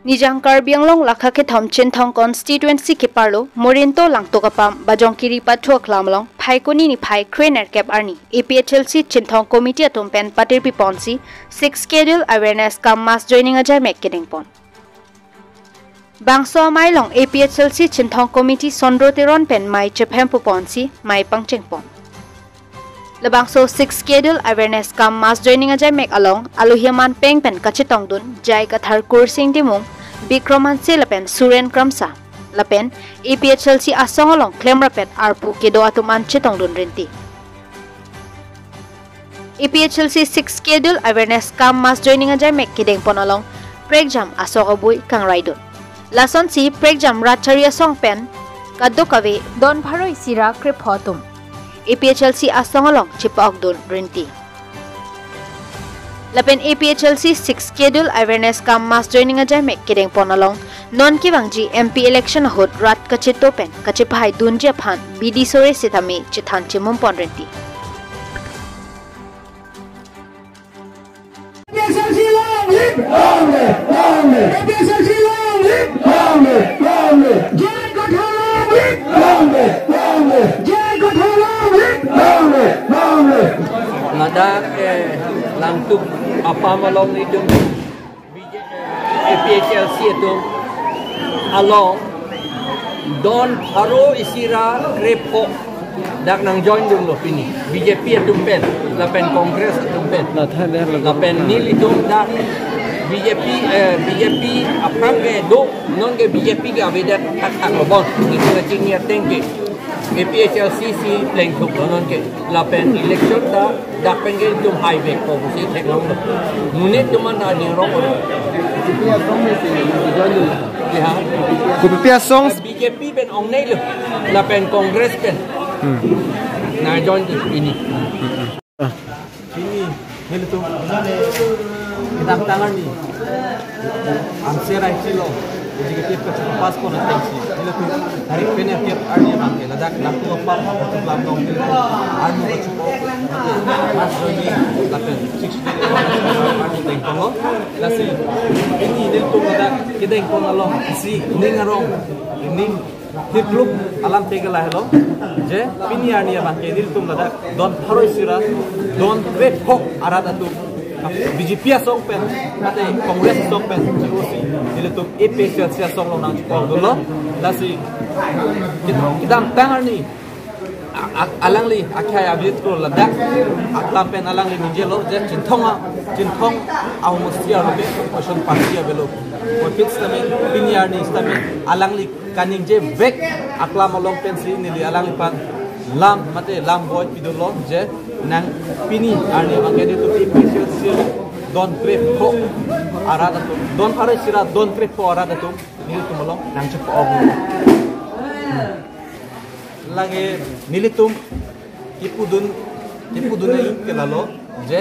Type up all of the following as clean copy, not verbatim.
Nijang Karbianglong lakha ke thom Chinthong constituency ke parlo Morinto langto kapam bajongkiri pathuak lamlong phaikoni ni phai trainer cap arni APHLC Chinthong committee atom pen patir pi ponsi 6 schedule awareness kam mass joining ajai mek keding pon Bangso mailong APHLC Chinthong committee sondroteron pen mai chephem pu ponsi mai pangcheng pon Labangso 6 schedule awareness kam mass joining ajai mek along aluhiaman peng pen kachitong dun jai kathar kursing dimung Bikroman se lapen Suren Kramsa lapen APHLC asong along Klemrapet arpu kedo atuman chitong dun rinti APHLC 6 schedule awareness kam mass joining ajai mek kideng pon along pregjam asokabui kang raidon lason si pregjam ratchari asong pen kadokawe don bharoi sira krip hotum APHLC asong along chipok dun rinti Lapen APHLC 6 schedule awareness kam mass joining ajai mek kideng pon along non kiwangji MP election hot rat kachito pen kachipai dunje phan BD sore sitami chithan chimum pon renti APHLC long live APHLC long live Jai Gotha long live Jai Gotha long live Ngadak langtuk apa malong itu APHLC itu along don haro isira krepo dak nang join dum lo pini BJP itu pen lapen kongres itu pen lapen nil itu dak BJP apa ke do non ke BJP ke aveda tak lobon itu ngacingnya tengke APHLC si lengkuk non ke lapen election da pengen jom highway ko si teklong munit cuma na ni roko Pia song ni si join ya Kupipia songs BJP ben ong nei lo lapen kongres pen na join ini Ini tu kita tangan ni amsera ikilo jadi kita pas ko na tensi ini tu hari pene tiap arni mangke ladak lakto apa tu lam dong arni ko chupo mas joini lapen 60 arni teng ko lasi ini del tu ladak kita ko na lo si ningarong ning hitluk alam tegala hello je pini arni mangke del tu ladak don pharoi sira don wet hok arada tu BJP asong pen ate kongres asong pen COC ile tu APHLC asong lo nang chupong dulu lasi kita tangan ni alang li akhaya abit ko ladak aklam pen alang li ninjelo je Chinthong au mustia lo be ocean party belo o fix tame pinyar ni stame alang li kaning je vek aklam long pen si ni alang li pan lam mate lam boy pidulo je nang pini arni mangke tu APHLC don prepo arada tu don pare sira don prepo arada tu ni tu molong nang cepo obu lagi nilitum kipudun ai kelalo je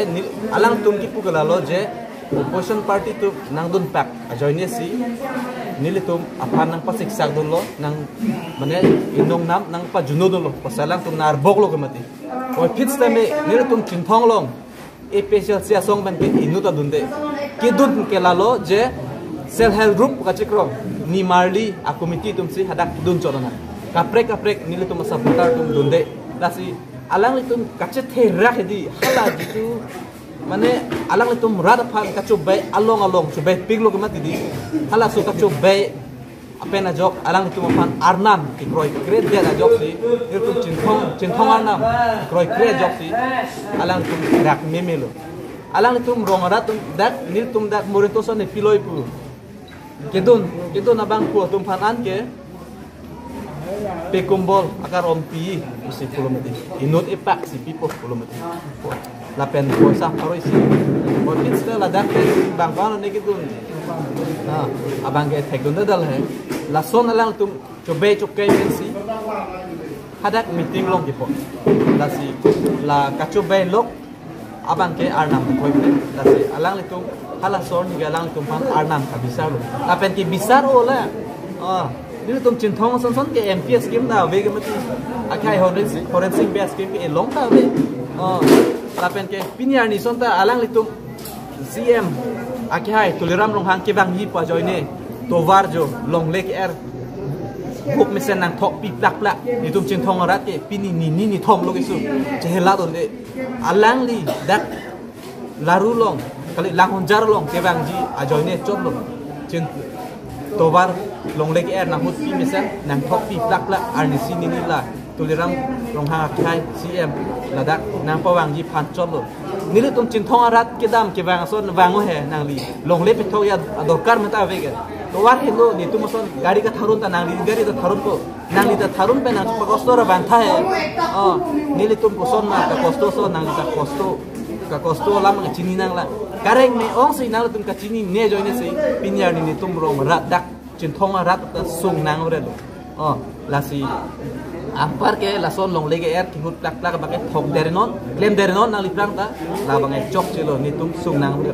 alang tum kipu kelalo je opposition party tu nang dun pak ajoine si nilitum apa nang pasik sak dulu nang mane indong nam nang pa juno dulu pasalang tum nar boklo kemati o fits tame nilitum Chinthong long APHLC asong ban ke inuta dunde kidun kelalo je self help group kachikrom ni marli a committee tum si hadak dun chorona kaprek nilitum saputar tum dunde lasi alang litum kachethe rakhedi hala jitu mane alang litum rada phan kachubai along chubai piglo kemati di hala su kachubai apena jok alang litum phan arnam ikroi kre dia da jok si nilitum Chinthong arnam ikroi kre jok si alang litum rak memelo alang litum rongara tum dak nilitum dak morinto son ne piloi pu kedun abang ku tum phan an ke pekumbol akar ompi si pulomati inut epak si pipo pulomati lapen kosa paroi si motin stela dak bang pano ne kitun na abang ke tekun dal hai la son alang tum chobe chokai si hadak meeting long gipo la si la kachobe lok abang ke arnam koi la si alang litum hala son ni galang tum pan arnam ka bisar lo lapen ki bisar ola Ini tum Chinthong son ke MP scheme da ve ke mati akai forensic based scheme ke long ta ve lapen ke pinyar ni son ta alang litum CM akhai tuliram long hang ke bang hi pa joine tovar jo long lek hop mesen nang thok pi plak plak ni tum chin thong rat ke pini ni thom lo isu chehla don de alang li dak laru long kali lang honjar long ke bang ji ajoine chop lo chin tovar long lek nang hop pi mesen nang thok pi plak plak ar ni sin ni la tulirang long ha khai cm la dak nang pawang ji phan chop lo ni le tum chin thong rat ke dam ke bang son wang ho he nang li long le pe thok ya dorkar mata vege तो वार हेलो नीतू मसन गाड़ी का थारुन ता नांगली गाड़ी ता थारुन को नांगली ता थारुन पे नांग पकोस्तो रा बांधा है नीले तुम कोसन मा का कोस्तो सो नांग का कोस्तो लाम का चिनी नांगला कारेंग ने ओंग से नांग तुम का चिनी ने जोइने से पिन्यार नि तुम रोम रा दक चिन थोंगा रात ता सुंग नांग रे लासी ampar ke lason long lege ki hut plak plak bakai thok derenon klem derenon nang liprang ta la bangai chok chelo ni tum sung nang ure